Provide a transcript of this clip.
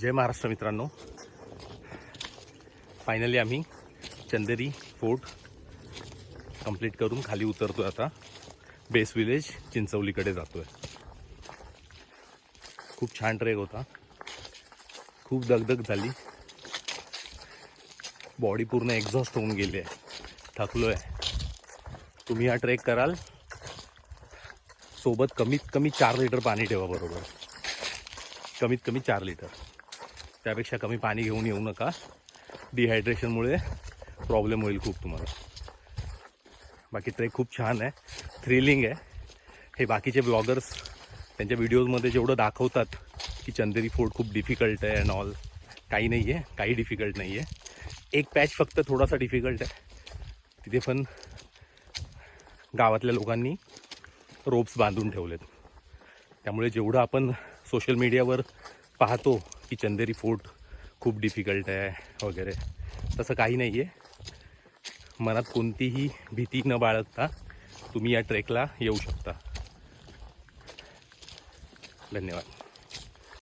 जय महाराष्ट्र मित्रांनो, फायनली आम्ही चंदेरी fort complete करून खाली उतरतोय. आता बेस विलेज चिंचवलीकडे जातोय. खूप छान ट्रेक होता. खूप दगदग झाली. बॉडी पूर्ण एक्झॉस्ट होऊन गेली आहे. थकलोय. तुम्ही हा ट्रेक कराल सोबत कमीत कमी 4 लिटर पाणी ठेवा. बरोबर, कमीत कमी 4 लिटर. त्यापेक्षा कमी पाणी घेऊन येऊ नका. डिहायड्रेशनमुळे प्रॉब्लेम होईल खूप तुम्हाला. बाकी ट्रेक खूप छान आहे, थ्रिलिंग आहे. हे बाकीचे ब्लॉगर्स त्यांच्या व्हिडिओजमध्ये जेवढं दाखवतात की चंदेरी फोर्ट खूप डिफिकल्ट आहे अँड ऑल, काही नाही आहे. काही डिफिकल्ट नाही आहे. एक पॅच फक्त थोडासा डिफिकल्ट आहे. तिथे पण गावातल्या लोकांनी रोप्स बांधून ठेवलेत. त्यामुळे जेवढं आपण सोशल मीडियावर पाहतो की चंदेरी फोर्ट खूप डिफिकल्ट आहे वगैरे, तसं काही नाही आहे. मनात कोणतीही भीती न बाळगता तुम्ही या ट्रेकला येऊ शकता. धन्यवाद.